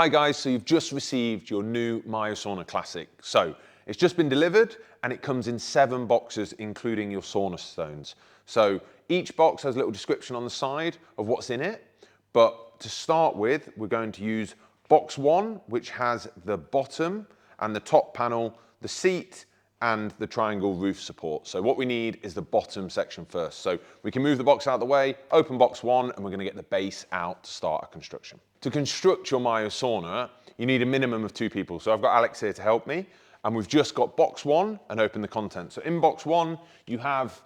Hi guys, so you've just received your new MyoSauna Classic. So it's just been delivered and it comes in 7 boxes, including your sauna stones. So each box has a little description on the side of what's in it. But to start with, we're going to use box 1, which has the bottom and the top panel, the seat, and the triangle roof support. So what we need is the bottom section first. So we can move the box out of the way, open box 1, and we're gonna get the base out to start our construction. To construct your MyoSauna, you need a minimum of 2 people. So I've got Alex here to help me, and we've just got box 1 and open the content. So in box 1, you have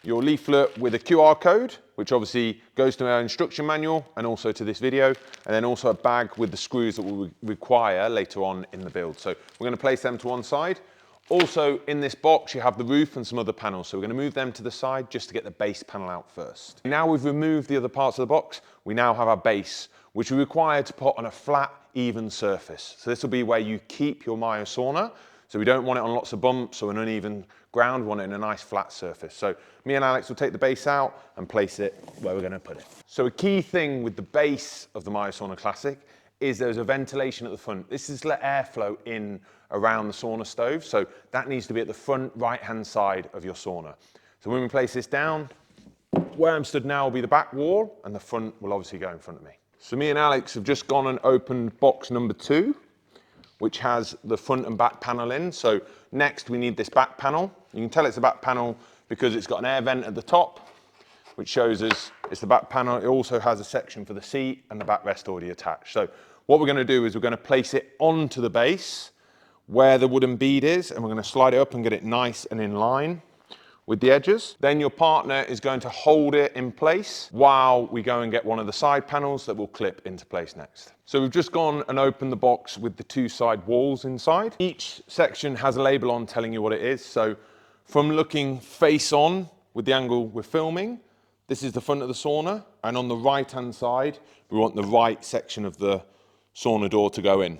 your leaflet with a QR code, which obviously goes to our instruction manual and also to this video, and then also a bag with the screws that we'll require later on in the build. So we're gonna place them to one side. Also in this box, you have the roof and some other panels. So we're gonna move them to the side just to get the base panel out first. Now we've removed the other parts of the box, we now have our base, which we require to put on a flat, even surface. So this will be where you keep your MyoSauna. So we don't want it on lots of bumps or an uneven ground, we want it in a nice flat surface. So me and Alex will take the base out and place it where we're gonna put it. So a key thing with the base of the MyoSauna Classic is there's a ventilation at the front. This is to let airflow in around the sauna stove. So that needs to be at the front right-hand side of your sauna. So when we place this down, where I'm stood now will be the back wall and the front will obviously go in front of me. So me and Alex have just gone and opened box number 2, which has the front and back panel in. So next we need this back panel. You can tell it's a back panel because it's got an air vent at the top, which shows us it's the back panel. It also has a section for the seat and the backrest already attached. So what we're gonna do is we're gonna place it onto the base where the wooden bead is, and we're gonna slide it up and get it nice and in line with the edges. Then your partner is going to hold it in place while we go and get one of the side panels that will clip into place next. So we've just gone and opened the box with the 2 side walls inside. Each section has a label on telling you what it is. So from looking face on with the angle we're filming, this is the front of the sauna, and on the right-hand side, we want the right section of the sauna door to go in.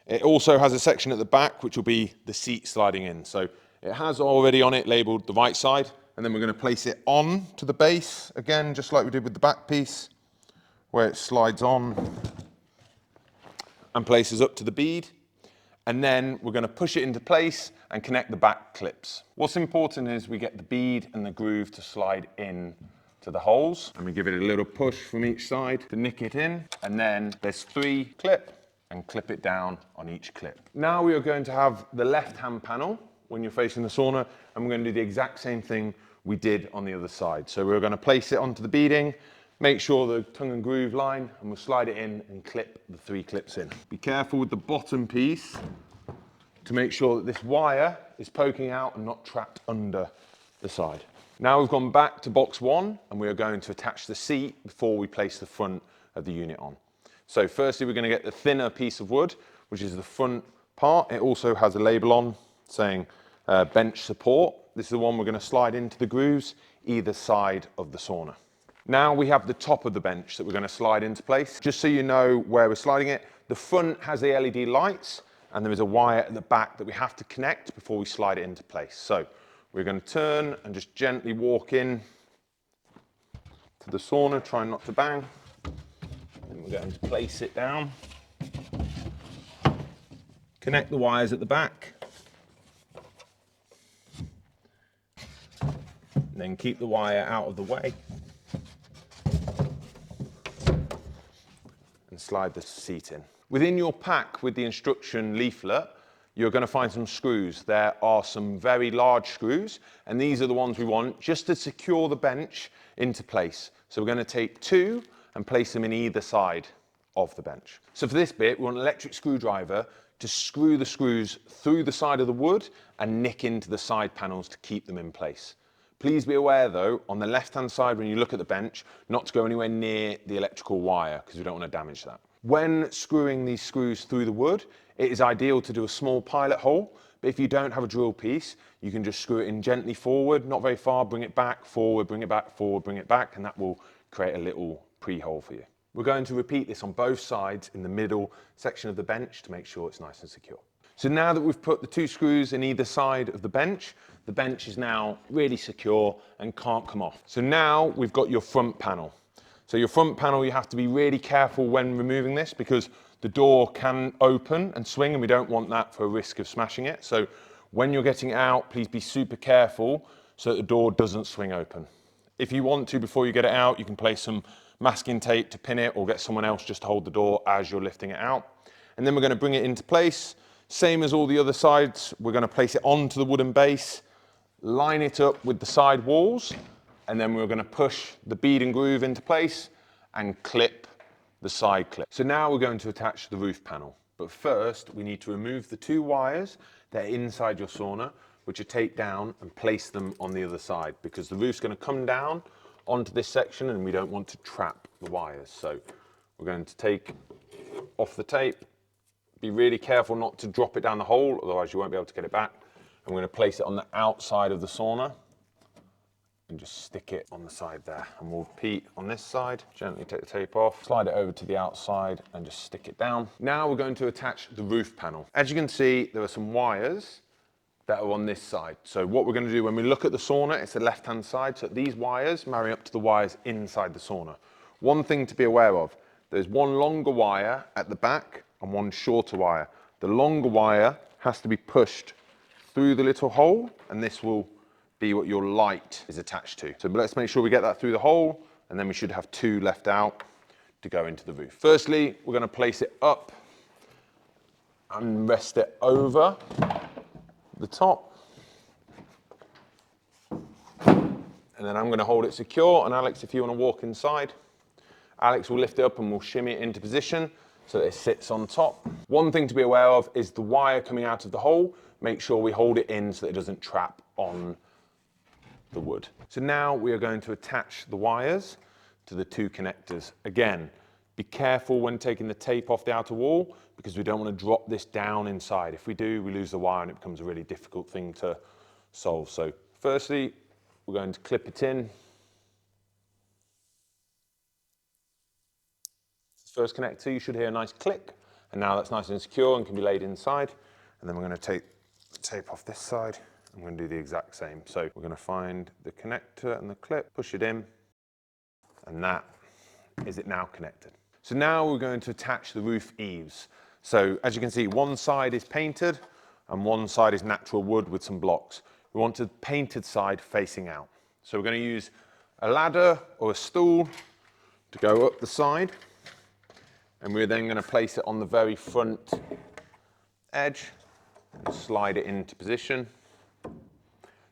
It also has a section at the back, which will be the seat sliding in. So it has already on it labeled the right side, and then we're gonna place it on to the base, again, just like we did with the back piece, where it slides on and places up to the bead. And then we're gonna push it into place and connect the back clips. What's important is we get the bead and the groove to slide in to the holes, and we give it a little push from each side to nick it in, and then there's 3 clip and clip it down on each clip. Now we are going to have the left-hand panel when you're facing the sauna, and we're going to do the exact same thing we did on the other side. So we're going to place it onto the beading, make sure the tongue and groove line, and we'll slide it in and clip the 3 clips in. Be careful with the bottom piece to make sure that this wire is poking out and not trapped under the side. Now we've gone back to box 1, and we are going to attach the seat before we place the front of the unit on. So firstly, we're going to get the thinner piece of wood, which is the front part. It also has a label on saying bench support. This is the one we're going to slide into the grooves either side of the sauna. Now we have the top of the bench that we're going to slide into place. Just so you know where we're sliding it, the front has the LED lights, and there is a wire at the back that we have to connect before we slide it into place. So we're going to turn and just gently walk in to the sauna, trying not to bang. And we're going to place it down. Connect the wires at the back. And then keep the wire out of the way. And slide the seat in. Within your pack with the instruction leaflet, you're going to find some screws. There are some very large screws, and these are the ones we want just to secure the bench into place. So we're going to take 2 and place them in either side of the bench. So for this bit, we want an electric screwdriver to screw the screws through the side of the wood and nick into the side panels to keep them in place. Please be aware though, on the left-hand side when you look at the bench, not to go anywhere near the electrical wire because we don't want to damage that. When screwing these screws through the wood, it is ideal to do a small pilot hole, but if you don't have a drill piece, you can just screw it in gently forward, not very far, bring it back, forward, bring it back, forward, bring it back, and that will create a little pre-hole for you. We're going to repeat this on both sides in the middle section of the bench to make sure it's nice and secure. So now that we've put the 2 screws in either side of the bench is now really secure and can't come off. So now we've got your front panel. So your front panel, you have to be really careful when removing this because the door can open and swing, and we don't want that for a risk of smashing it. So when you're getting out, please be super careful so that the door doesn't swing open. If you want to, before you get it out, you can place some masking tape to pin it, or get someone else just to hold the door as you're lifting it out. And then we're going to bring it into place. Same as all the other sides, we're going to place it onto the wooden base, line it up with the side walls, and then we're going to push the bead and groove into place and clip the side clip. So now we're going to attach the roof panel. But first, we need to remove the 2 wires that are inside your sauna, which are taped down, and place them on the other side, because the roof's going to come down onto this section and we don't want to trap the wires. So we're going to take off the tape. Be really careful not to drop it down the hole, otherwise you won't be able to get it back. And we're going to place it on the outside of the sauna and just stick it on the side there. And we'll repeat on this side. Gently take the tape off, slide it over to the outside and just stick it down. Now we're going to attach the roof panel. As you can see, there are some wires that are on this side. So what we're going to do when we look at the sauna, it's the left-hand side. So these wires marry up to the wires inside the sauna. One thing to be aware of, there's one longer wire at the back and one shorter wire. The longer wire has to be pushed through the little hole, and this will be what your light is attached to. So let's make sure we get that through the hole, and then we should have 2 left out to go into the roof. Firstly, we're going to place it up and rest it over the top. And then I'm going to hold it secure, and Alex, if you want to walk inside, Alex will lift it up and we'll shimmy it into position so that it sits on top. One thing to be aware of is the wire coming out of the hole. Make sure we hold it in so that it doesn't trap on the wood. So now we are going to attach the wires to the 2 connectors. Again, be careful when taking the tape off the outer wall, because we don't want to drop this down inside. If we do, we lose the wire and it becomes a really difficult thing to solve. So firstly, we're going to clip it in. First connector, you should hear a nice click, and now that's nice and secure and can be laid inside. And then we're going to take the tape off this side. I'm going to do the exact same. So we're going to find the connector and the clip, push it in, and that is it now connected. So now we're going to attach the roof eaves. So as you can see, one side is painted and one side is natural wood with some blocks. We want the painted side facing out. So we're going to use a ladder or a stool to go up the side. And we're then going to place it on the very front edge and slide it into position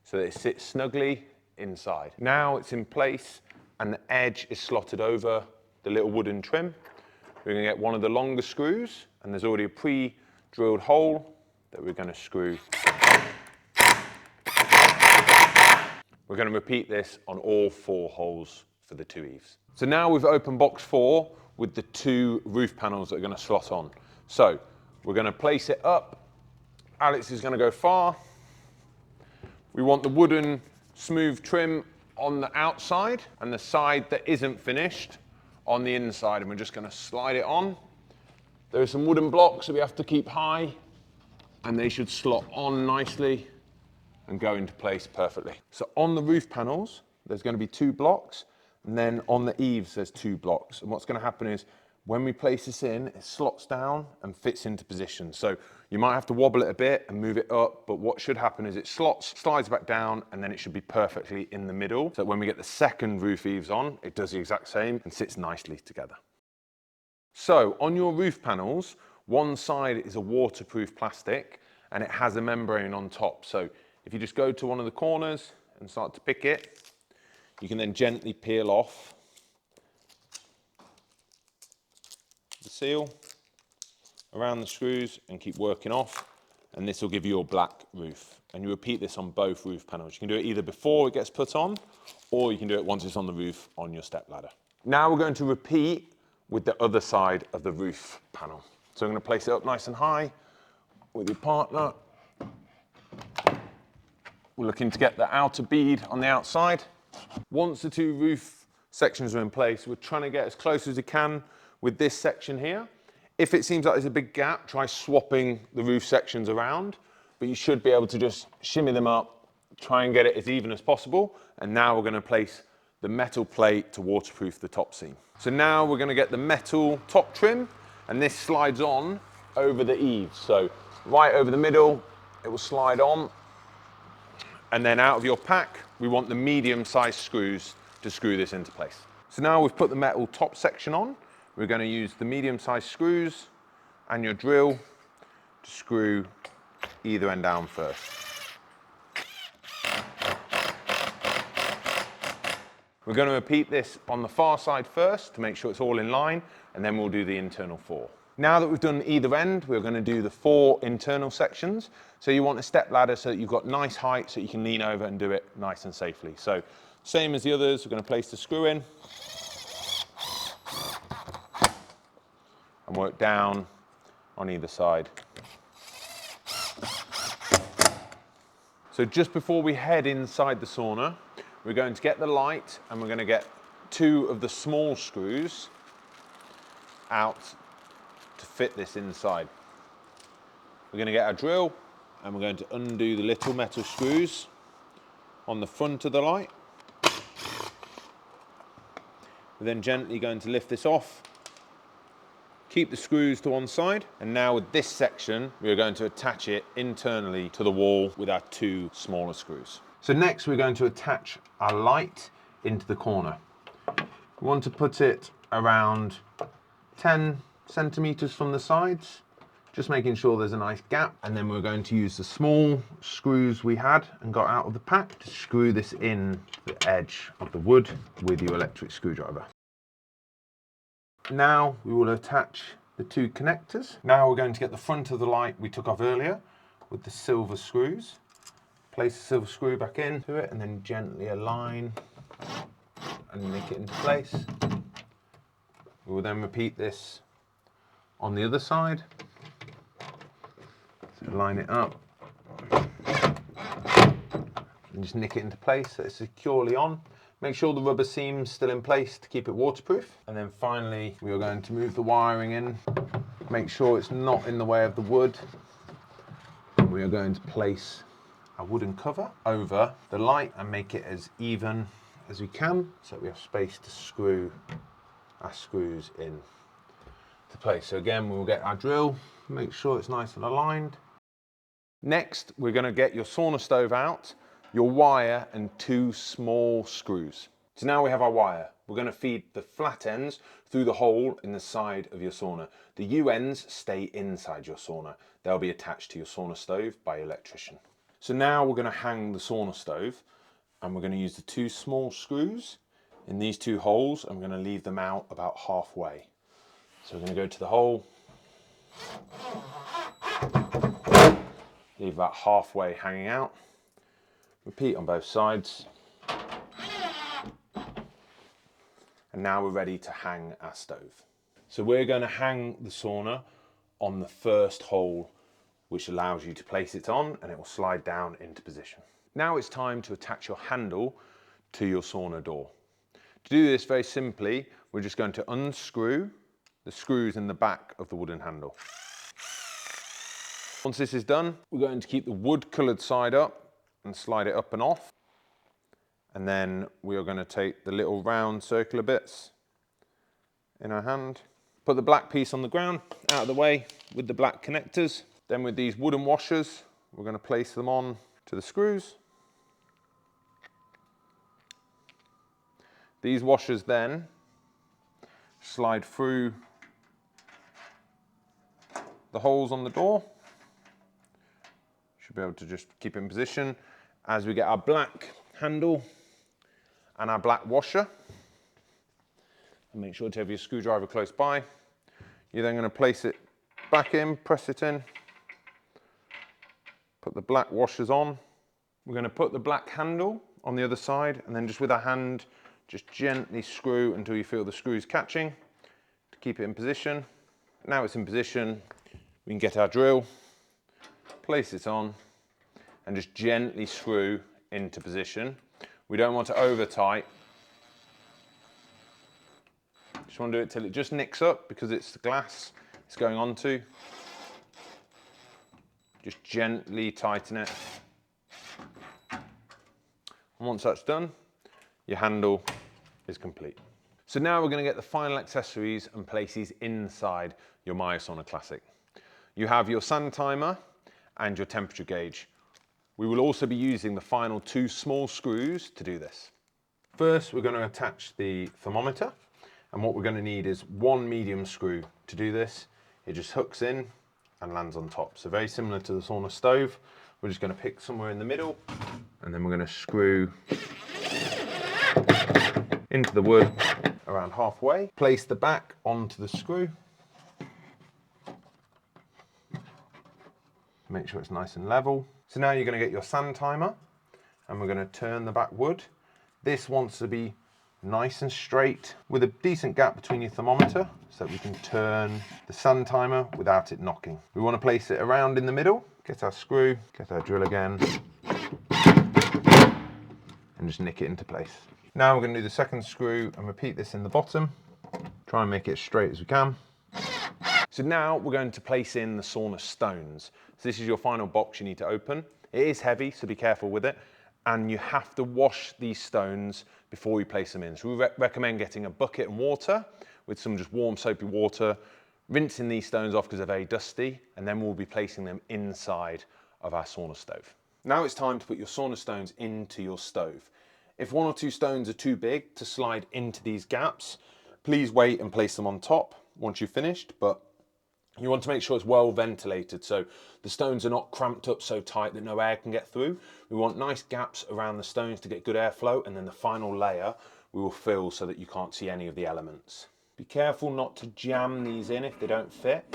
so that it sits snugly inside. Now it's in place and the edge is slotted over the little wooden trim. We're going to get one of the longer screws, and there's already a pre-drilled hole that we're going to screw. We're going to repeat this on all 4 holes for the 2 eaves. So now we've opened box 4 with the 2 roof panels that are going to slot on. So we're going to place it up. Alex is going to go far. We want the wooden smooth trim on the outside and the side that isn't finished on the inside, and we're just going to slide it on. There are some wooden blocks that we have to keep high, and they should slot on nicely and go into place perfectly. So on the roof panels, there's going to be 2 blocks. And then on the eaves, there's 2 blocks. And what's going to happen is when we place this in, it slots down and fits into position. So you might have to wobble it a bit and move it up, but what should happen is it slots, slides back down, and then it should be perfectly in the middle. So when we get the second roof eaves on, it does the exact same and sits nicely together. So on your roof panels, one side is a waterproof plastic and it has a membrane on top. So if you just go to one of the corners and start to pick it, you can then gently peel off the seal around the screws and keep working off, and this will give you your black roof. And you repeat this on both roof panels. You can do it either before it gets put on, or you can do it once it's on the roof on your step ladder. Now we're going to repeat with the other side of the roof panel. So I'm going to place it up nice and high with your partner. We're looking to get the outer bead on the outside. Once the 2 roof sections are in place, we're trying to get as close as we can with this section here. If it seems like there's a big gap, try swapping the roof sections around, but you should be able to just shimmy them up, try and get it as even as possible. And now we're going to place the metal plate to waterproof the top seam. So now we're going to get the metal top trim And this slides on over the eaves. So right over the middle, it will slide on. And then out of your pack, we want the medium-sized screws to screw this into place. So now we've put the metal top section on, we're going to use the medium-sized screws and your drill to screw either end down first. We're going to repeat this on the far side first to make sure it's all in line, and then we'll do the internal 4. Now that we've done either end, we're going to do the 4 internal sections. So you want a step ladder so that you've got nice height so you can lean over and do it nice and safely. So same as the others, we're going to place the screw in and work down on either side. So just before we head inside the sauna, we're going to get the light and we're going to get 2 of the small screws out to fit this inside. We're going to get our drill and we're going to undo the little metal screws on the front of the light. We're then gently going to lift this off, keep the screws to one side, and now with this section, we are going to attach it internally to the wall with our 2 smaller screws. So next we're going to attach our light into the corner. We want to put it around 10 centimeters from the sides, just making sure there's a nice gap, and then we're going to use the small screws we had and got out of the pack to screw this in to the edge of the wood with your electric screwdriver. Now we will attach the 2 connectors. Now we're going to get the front of the light we took off earlier with the silver screws. Place the silver screw back into it and then gently align and nick it into place. We will then repeat this on the other side. So line it up and just nick it into place so it's securely on. Make sure the rubber seam's still in place to keep it waterproof. And then finally, we are going to move the wiring in. Make sure it's not in the way of the wood. And we are going to place a wooden cover over the light and make it as even as we can so that we have space to screw our screws in to place. So again, we'll get our drill, make sure it's nice and aligned. Next, we're going to get your sauna stove out, your wire and 2 small screws. So now we have our wire. We're going to feed the flat ends through the hole in the side of your sauna. The U ends stay inside your sauna. They'll be attached to your sauna stove by an electrician. So now we're going to hang the sauna stove and we're going to use the 2 small screws in these 2 holes and we're going to leave them out about halfway. So we're going to go to the hole, leave about halfway hanging out, repeat on both sides, and now we're ready to hang our stove. So we're going to hang the sauna on the first hole, which allows you to place it on and it will slide down into position. Now it's time to attach your handle to your sauna door. To do this very simply, we're just going to unscrew the screws in the back of the wooden handle. Once this is done, we're going to keep the wood coloured side up and slide it up and off. And then we are going to take the little round circular bits in our hand, put the black piece on the ground, out of the way with the black connectors. Then with these wooden washers, we're going to place them on to the screws. These washers then slide through the holes on the door. Should be able to just keep it in position as we get our black handle and our black washer. And make sure to have your screwdriver close by. You're then going to place it back in, press it in, put the black washers on. We're going to put the black handle on the other side and then just with our hand, just gently screw until you feel the screws catching to keep it in position. Now it's in position, we can get our drill, place it on and just gently screw into position. We don't want to over tight. Just want to do it till it just nicks up because it's the glass it's going onto. Just gently tighten it. And once that's done, your handle is complete. So now we're going to get the final accessories and place these inside your MyoSauna Classic. You have your sun timer and your temperature gauge. We will also be using the final 2 small screws to do this. First, we're going to attach the thermometer, and what we're going to need is 1 medium screw to do this. It just hooks in and lands on top. So very similar to the sauna stove. We're just going to pick somewhere in the middle, and then we're going to screw into the wood around halfway. Place the back onto the screw. Make sure it's nice and level. So now you're going to get your sun timer, and we're going to turn the back wood. This wants to be nice and straight with a decent gap between your thermometer so that we can turn the sun timer without it knocking. We want to place it around in the middle, get our screw, get our drill again, and just nick it into place. Now we're going to do the second screw and repeat this in the bottom. Try and make it as straight as we can. So now we're going to place in the sauna stones. So this is your final box you need to open. It is heavy, so be careful with it. And you have to wash these stones before you place them in. So we recommend getting a bucket and water with some just warm soapy water, rinsing these stones off because they're very dusty, and then we'll be placing them inside of our sauna stove. Now it's time to put your sauna stones into your stove. If 1 or 2 stones are too big to slide into these gaps, please wait and place them on top once you've finished, but you want to make sure it's well ventilated so the stones are not cramped up so tight that no air can get through. We want nice gaps around the stones to get good airflow, and then the final layer we will fill so that you can't see any of the elements. Be careful not to jam these in if they don't fit.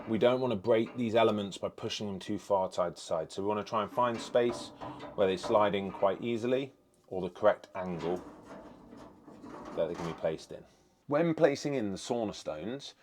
We don't want to break these elements by pushing them too far side to side, so we want to try and find space where they slide in quite easily or the correct angle that they can be placed in. When placing in the sauna stones,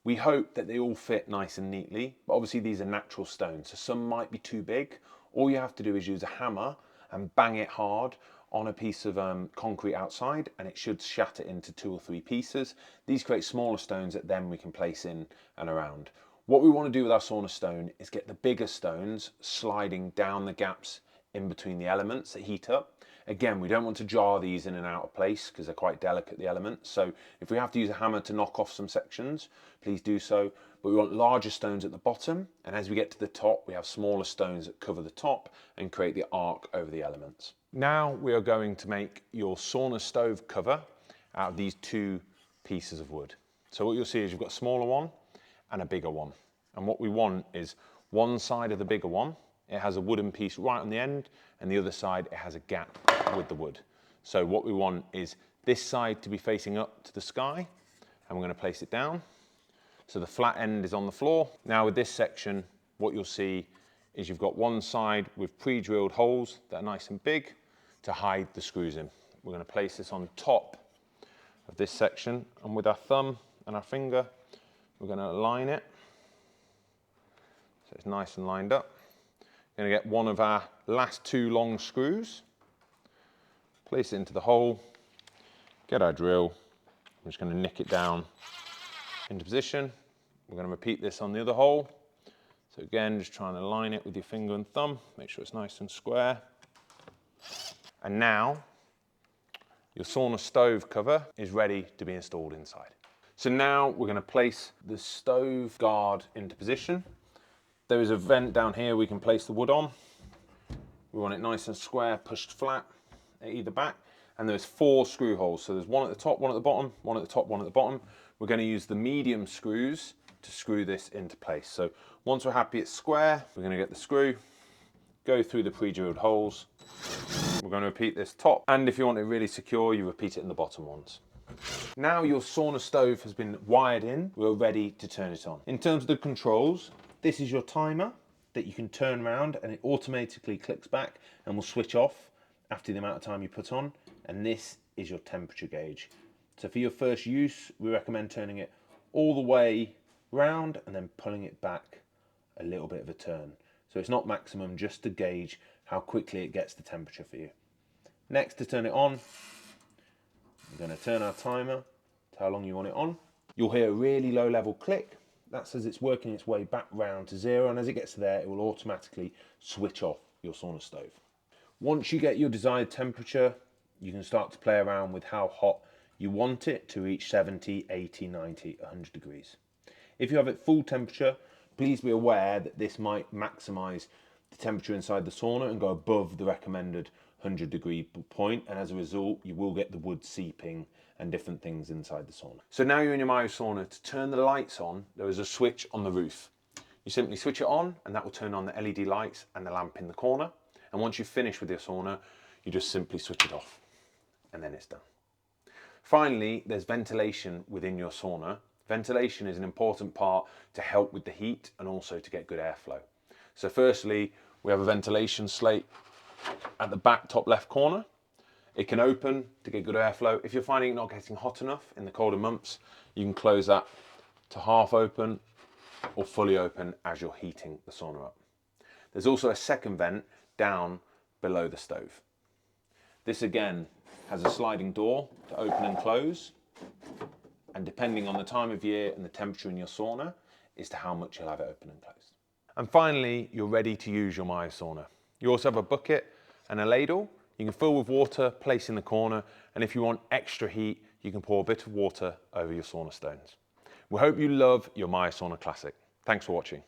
we hope that they all fit nice and neatly, but obviously these are natural stones, so some might be too big. All you have to do is use a hammer and bang it hard on a piece of concrete outside, and it should shatter into 2 or 3 pieces. These create smaller stones that then we can place in and around. What we want to do with our sauna stone is get the bigger stones sliding down the gaps in between the elements that heat up. Again, we don't want to jar these in and out of place because they're quite delicate, the elements. So if we have to use a hammer to knock off some sections, please do so. But we want larger stones at the bottom, and as we get to the top, we have smaller stones that cover the top and create the arc over the elements. Now we are going to make your sauna stove cover out of these 2 pieces of wood. So what you'll see is you've got a smaller one and a bigger one. And what we want is one side of the bigger one, it has a wooden piece right on the end, and the other side, it has a gap with the wood. So what we want is this side to be facing up to the sky, and we're going to place it down. So the flat end is on the floor. Now with this section, what you'll see is you've got one side with pre-drilled holes that are nice and big to hide the screws in. We're going to place this on top of this section, and with our thumb and our finger, we're going to align it so it's nice and lined up. Going to get one of our last 2 long screws, place it into the hole, get our drill. I'm just going to nick it down into position. We're going to repeat this on the other hole. So again, just trying to line it with your finger and thumb, make sure it's nice and square. And now your sauna stove cover is ready to be installed inside. So now we're going to place the stove guard into position. There is a vent down here we can place the wood on. We want it nice and square, pushed flat at either back. And there's 4 screw holes. So there's one at the top, one at the bottom, one at the top, one at the bottom. We're going to use the medium screws to screw this into place. So once we're happy it's square, we're going to get the screw, go through the pre-drilled holes. We're going to repeat this top. And if you want it really secure, you repeat it in the bottom ones. Now your sauna stove has been wired in, we're ready to turn it on. In terms of the controls, this is your timer that you can turn around and it automatically clicks back and will switch off after the amount of time you put on. And this is your temperature gauge. So for your first use, we recommend turning it all the way round and then pulling it back a little bit of a turn. So it's not maximum, just to gauge how quickly it gets the temperature for you. Next, to turn it on, we're going to turn our timer to how long you want it on. You'll hear a really low level click. That says it's working its way back round to 0, and as it gets to there, it will automatically switch off your sauna stove. Once you get your desired temperature, you can start to play around with how hot You want it to reach 70, 80, 90, 100 degrees. If you have it full temperature, please be aware that this might maximize the temperature inside the sauna and go above the recommended 100-degree point, and as a result you will get the wood seeping and different things inside the sauna. So now you're in your MyoSauna. To turn the lights on, there is a switch on the roof. You simply switch it on and that will turn on the LED lights and the lamp in the corner. And once you've finished with your sauna, you just simply switch it off and then it's done. Finally, there's ventilation within your sauna. Ventilation is an important part to help with the heat and also to get good airflow. So firstly, we have a ventilation slate at the back top left corner. It can open to get good airflow. If you're finding it not getting hot enough in the colder months, you can close that to half open or fully open as you're heating the sauna up. There's also a second vent down below the stove. This again has a sliding door to open and close, and depending on the time of year and the temperature in your sauna as to how much you'll have it open and closed. And finally, you're ready to use your MyoSauna. You also have a bucket and a ladle. You can fill with water, place in the corner, and if you want extra heat, you can pour a bit of water over your sauna stones. We hope you love your MyoSauna Classic. Thanks for watching.